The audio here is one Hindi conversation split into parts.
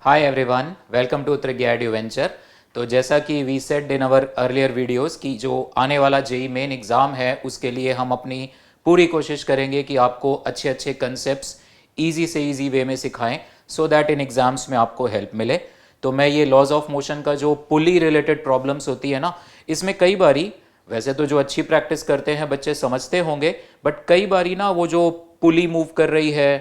Hi everyone, welcome to Trigya Adventure। तो जैसा कि we said in our earlier videos कि जो आने वाला जेई मेन एग्ज़ाम है उसके लिए हम अपनी पूरी कोशिश करेंगे कि आपको अच्छे अच्छे कंसेप्ट्स इजी से इजी वे में सिखाएं सो दैट इन एग्ज़ाम्स में आपको हेल्प मिले। तो मैं ये लॉज ऑफ मोशन का जो पुली रिलेटेड प्रॉब्लम्स होती है ना, इसमें कई बारी वैसे तो जो अच्छी प्रैक्टिस करते हैं बच्चे समझते होंगे, बट कई बारी ना वो जो पुली मूव कर रही है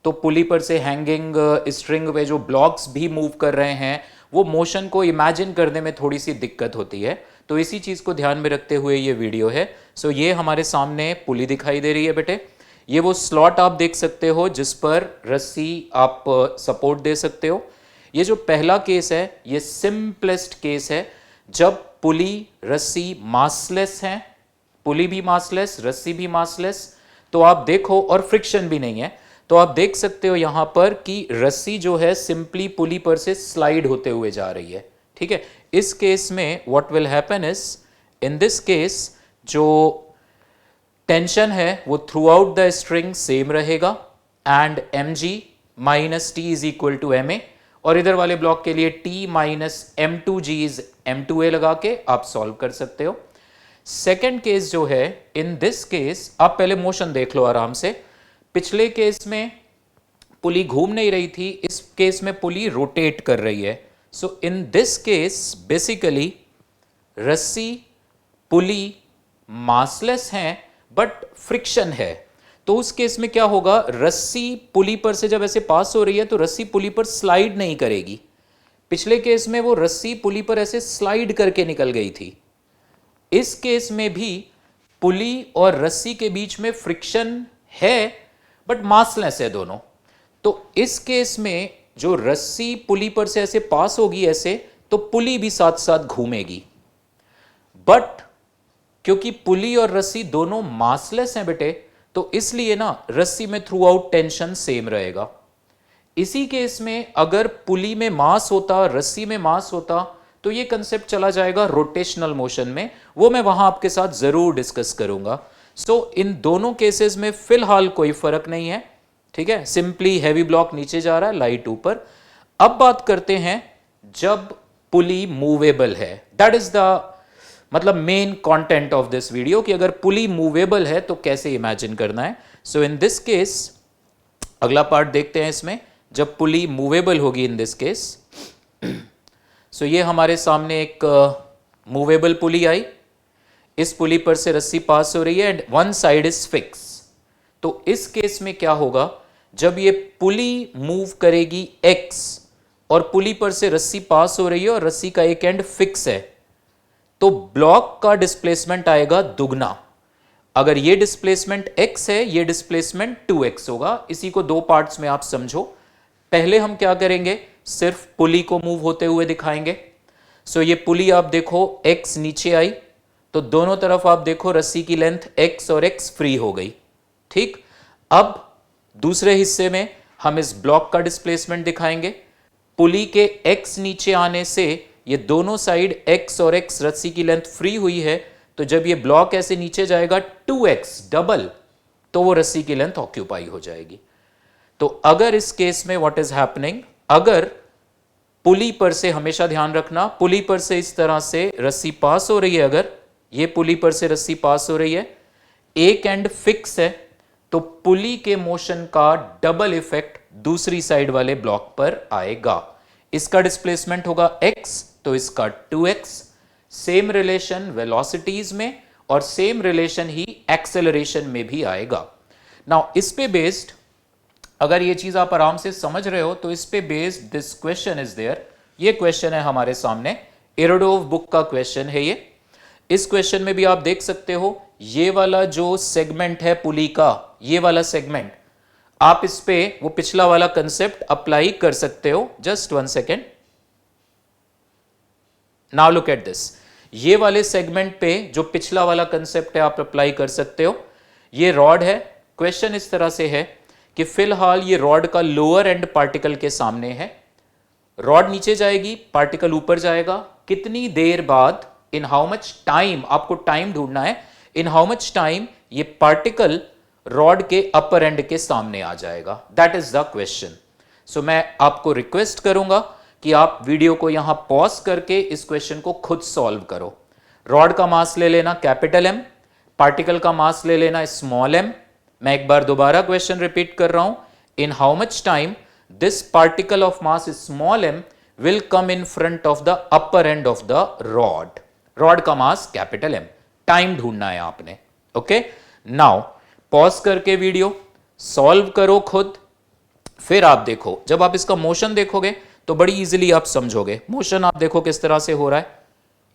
तो पुली पर से हैंगिंग स्ट्रिंग पे जो ब्लॉक्स भी मूव कर रहे हैं वो मोशन को इमेजिन करने में थोड़ी सी दिक्कत होती है। तो इसी चीज़ को ध्यान में रखते हुए ये वीडियो है। सो ये हमारे सामने पुली दिखाई दे रही है बेटे, ये वो स्लॉट आप देख सकते हो जिस पर रस्सी आप सपोर्ट दे सकते हो। ये जो पहला केस है ये सिंपलेस्ट केस है, जब पुली रस्सी मासलेस है, पुली भी मासलेस रस्सी भी मासलेस, तो आप देखो और फ्रिक्शन भी नहीं है, तो आप देख सकते हो यहां पर कि रस्सी जो है सिंपली पुली पर से स्लाइड होते हुए जा रही है। ठीक है, इस केस में what will happen is, in this case जो टेंशन है वो throughout the string same रहेगा and mg minus T is equal to ma, और इधर वाले ब्लॉक के लिए t minus m2g is m2a लगा के आप सॉल्व कर सकते हो। सेकेंड केस जो है, इन दिस केस आप पहले मोशन देख लो आराम से। पिछले केस में पुली घूम नहीं रही थी, इस केस में पुली रोटेट कर रही है। सो इन दिस केस बेसिकली रस्सी पुली मासलेस हैं बट फ्रिक्शन है। तो उस केस में क्या होगा, रस्सी पुली पर से जब ऐसे पास हो रही है तो रस्सी पुली पर स्लाइड नहीं करेगी। पिछले केस में वो रस्सी पुली पर ऐसे स्लाइड करके निकल गई थी। इस केस में भी पुली और रस्सी के बीच में फ्रिक्शन है बट मासलेस है दोनों। तो इस केस में जो रस्सी पुली पर से ऐसे पास होगी ऐसे, तो पुली भी साथ साथ घूमेगी। बट क्योंकि पुली और रस्सी दोनों मासलेस हैं बेटे, तो इसलिए ना रस्सी में थ्रू आउट टेंशन सेम रहेगा। इसी केस में अगर पुली में मास होता रस्सी में मास होता तो ये कंसेप्ट चला जाएगा रोटेशनल मोशन में, वो मैं वहां आपके साथ जरूर डिस्कस करूंगा। सो इन दोनों केसेस में फिलहाल कोई फर्क नहीं है। ठीक है, सिंपली हैवी ब्लॉक नीचे जा रहा है, लाइट ऊपर। अब बात करते हैं जब पुली मूवेबल है, दैट इज द मतलब main content of this video कि अगर पुली मूवेबल है तो कैसे इमेजिन करना है। सो इन दिस केस अगला पार्ट देखते हैं इसमें, जब पुली मूवेबल होगी इन दिस केस। सो ये हमारे सामने एक मूवेबल पुली आई, इस पुली पर से रस्सी पास हो रही है and one side is fix. तो इस केस में क्या होगा, जब ये पुली मूव करेगी x और पुली पर से रस्सी पास हो रही है और रस्सी का एक एंड फिक्स है, तो ब्लॉक का डिस्प्लेसमेंट आएगा दुगना। अगर ये डिस्प्लेसमेंट x है, ये डिस्प्लेसमेंट 2x होगा। इसी को दो पार्ट्स में आप समझो। पहले हम क्या करेंगे, सिर्फ पुली को मूव होते हुए दिखाएंगे। सो ये पुली आप देखो x नीचे आई तो दोनों तरफ आप देखो रस्सी की लेंथ x और x फ्री हो गई। ठीक, अब दूसरे हिस्से में हम इस ब्लॉक का डिस्प्लेसमेंट दिखाएंगे। पुली के x नीचे आने से ये दोनों साइड x और x रस्सी की लेंथ फ्री हुई है, तो जब ये ब्लॉक ऐसे नीचे जाएगा 2x डबल, तो वो रस्सी की लेंथ ऑक्यूपाई हो जाएगी। तो अगर इस केस में व्हाट इज हैपनिंग, अगर पुली पर से, हमेशा ध्यान रखना, पुली पर से इस तरह से रस्सी पास हो रही है, अगर ये पुली पर से रस्सी पास हो रही है, एक एंड फिक्स है, तो पुली के मोशन का डबल इफेक्ट दूसरी साइड वाले ब्लॉक पर आएगा। इसका डिस्प्लेसमेंट होगा x, तो इसका 2x। सेम रिलेशन वेलोसिटीज में और सेम रिलेशन ही एक्सेलरेशन में भी आएगा। नाउ इस पे बेस्ड, अगर ये चीज आप आराम से समझ रहे हो तो इस पे based this question is there. ये क्वेश्चन है हमारे सामने, एरोडोव बुक का क्वेश्चन है ये। इस क्वेश्चन में भी आप देख सकते हो ये वाला जो सेगमेंट है पुली का, ये वाला सेगमेंट, आप इस पे वो पिछला वाला कंसेप्ट अप्लाई कर सकते हो। Just 1 second, now look at this. ये वाले सेगमेंट पे जो पिछला वाला कंसेप्ट है आप अप्लाई कर सकते हो। ये रॉड है, क्वेश्चन इस तरह से है कि फिलहाल ये रॉड का लोअर एंड पार्टिकल के सामने है, रॉड नीचे जाएगी, पार्टिकल ऊपर जाएगा। कितनी देर बाद, इन हाउ मच टाइम, आपको टाइम ढूंढना है, इन हाउ मच टाइम ये पार्टिकल रॉड के अपर एंड के सामने आ जाएगा, दैट इज द क्वेश्चन। सो मैं आपको रिक्वेस्ट करूंगा कि आप वीडियो को यहां पॉज करके इस क्वेश्चन को खुद सॉल्व करो। रॉड का मास ले लेना कैपिटल एम, पार्टिकल का मास ले लेना स्मॉल एम। मैं एक बार दोबारा क्वेश्चन रिपीट कर रहा हूं, in how much time this particle of mass small M will come in front of the upper end of the rod. Rod का मास कैपिटल एम, टाइम ढूंढना है आपने। ओके, नाउ पॉज करके वीडियो सॉल्व करो खुद, फिर आप देखो, जब आप इसका मोशन देखोगे तो बड़ी इजीली आप समझोगे। मोशन आप देखो किस तरह से हो रहा है,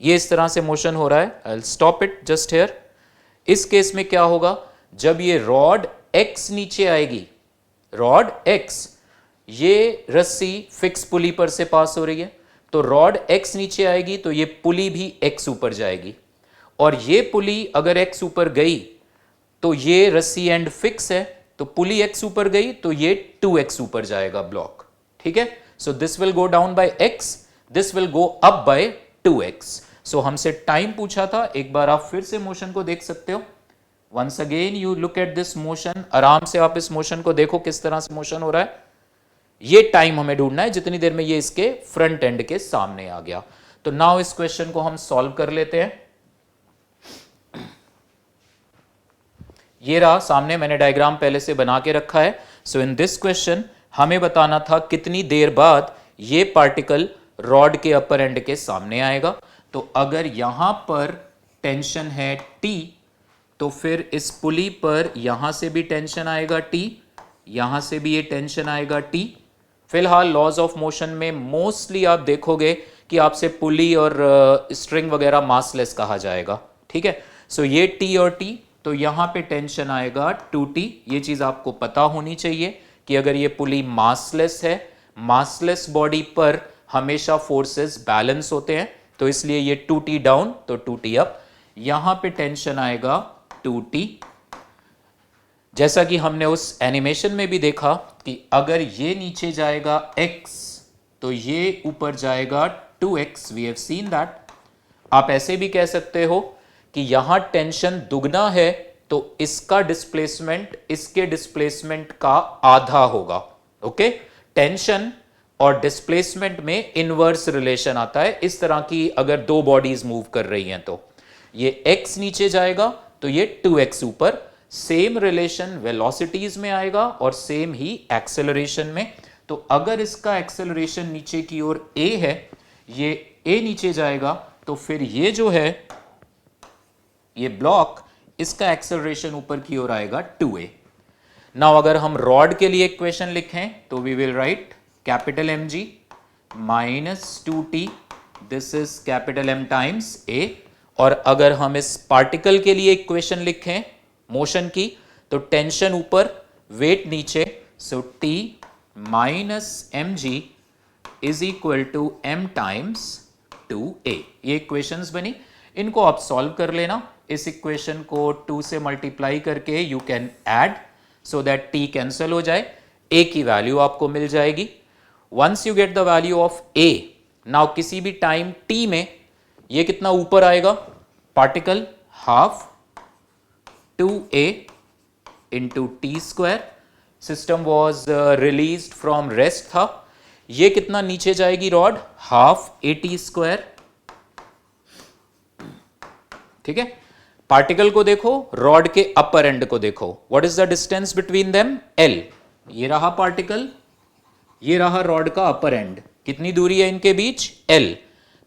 ये इस तरह से मोशन हो रहा है। I will stop it just here. इस केस में क्या होगा, जब ये रॉड एक्स नीचे आएगी, रॉड एक्स, ये रस्सी फिक्स पुली पर से पास हो रही है, तो रॉड एक्स नीचे आएगी तो ये पुली भी एक्स ऊपर जाएगी, और ये पुली अगर एक्स ऊपर गई तो ये रस्सी एंड फिक्स है, तो पुली एक्स ऊपर गई तो ये 2x ऊपर जाएगा ब्लॉक। ठीक है, so this will go down by x, this will go up by 2x। सो हमसे टाइम पूछा था, एक बार आप फिर से मोशन को देख सकते हो। Once again you look at this motion, आराम से आप इस मोशन को देखो किस तरह से मोशन हो रहा है। ये टाइम हमें ढूंढना है जितनी देर में ये इसके फ्रंट एंड के सामने आ गया। तो नाउ इस क्वेश्चन को हम सॉल्व कर लेते हैं। ये रहा सामने, मैंने डायग्राम पहले से बना के रखा है। सो इन दिस क्वेश्चन हमें बताना था कितनी देर बाद ये पार्टिकल रॉड के अपर एंड के सामने आएगा। तो अगर यहां पर टेंशन है T, तो फिर इस पुली पर यहां से भी टेंशन आएगा T, यहां से भी ये टेंशन आएगा T। फिलहाल लॉज ऑफ मोशन में मोस्टली आप देखोगे कि आपसे पुली और स्ट्रिंग वगैरह मासलेस कहा जाएगा। ठीक है, सो ये T और T, तो यहां पे टेंशन आएगा 2T। ये चीज आपको पता होनी चाहिए कि अगर ये पुली मासलेस है, मासलेस बॉडी पर हमेशा फोर्सेस बैलेंस होते हैं, तो इसलिए ये 2T डाउन तो 2T अप। यहां पे टेंशन आएगा 2T। जैसा कि हमने उस एनिमेशन में भी देखा कि अगर ये नीचे जाएगा x, तो ये ऊपर जाएगा 2x। We have seen that. आप ऐसे भी कह सकते हो कि यहां टेंशन दुगना है तो इसका डिस्प्लेसमेंट इसके डिस्प्लेसमेंट का आधा होगा। ओके, टेंशन और डिस्प्लेसमेंट में इनवर्स रिलेशन आता है। इस तरह की अगर दो बॉडीज मूव कर रही हैं तो ये x नीचे जाएगा तो ये 2x ऊपर। सेम रिलेशन वेलोसिटीज में आएगा और सेम ही एक्सेलरेशन में। तो अगर इसका एक्सेलरेशन नीचे की ओर a है, ये a नीचे जाएगा, तो फिर ये जो है ये ब्लॉक, इसका एक्सेलरेशन ऊपर की ओर आएगा 2a। नाउ अगर हम रॉड के लिए इक्वेशन लिखें तो we will write capital mg minus 2t, this is capital M times a। और अगर हम इस पार्टिकल के लिए इक्वेशन लिखें मोशन की, तो टेंशन ऊपर, वेट नीचे, so t minus mg is equal to m times 2a। ये इक्वेशंस बनी, इनको आप सॉल्व कर लेना। इस इक्वेशन को 2 से मल्टीप्लाई करके you can add so that t cancel हो जाए, a की वैल्यू आपको मिल जाएगी। Once you get the value of a, now किसी भी टाइम t में ये कितना ऊपर आएगा, particle half 2a into T square. System was released from rest था। ये कितना नीचे जाएगी रॉड, हाफ AT स्क्वायर। ठीक है, पार्टिकल को देखो, रॉड के अपर एंड को देखो। What is the distance between them, L। ये रहा पार्टिकल, ये रहा रॉड का अपर एंड। कितनी दूरी है इनके बीच, L।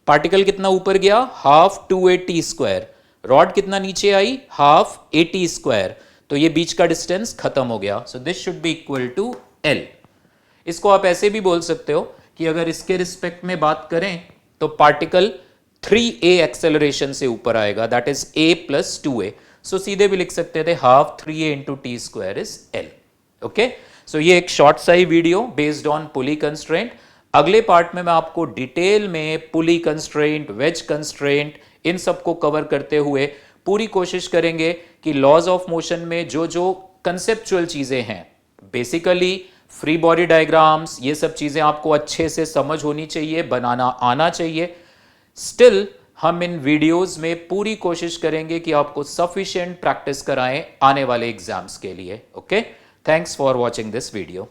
पार्टिकल कितना ऊपर गया, हाफ 2AT स्क्वायर। रॉड कितना नीचे आई, हाफ AT स्क्वायर। तो ये बीच का डिस्टेंस खत्म हो गया। So this should be equal to L। इसको आप ऐसे भी बोल सकते हो कि अगर इसके रिस्पेक्ट में बात करें तो पार्टिकल 3a एक्सेलरेशन से ऊपर आएगा, that is a plus 2a। So सीधे भी लिख सकते थे half 3a into T square is L। Okay, so ये एक शॉर्ट सा ही video based on pulley constraint. अगले पार्ट में मैं आपको डिटेल में पुली कंस्ट्रेंट, वेज कंस्ट्रेंट, इन सबको कवर करते हुए पूरी कोशिश करेंगे कि लॉज ऑफ मोशन में जो जो कंसेप्चुअल चीजें हैं, बेसिकली फ्री बॉडी डायग्राम्स, ये सब चीजें आपको अच्छे से समझ होनी चाहिए, बनाना आना चाहिए। स्टिल हम इन वीडियोस में पूरी कोशिश करेंगे कि आपको सफिशिएंट प्रैक्टिस कराएं आने वाले एग्जाम्स के लिए। Okay, thanks for watching this video.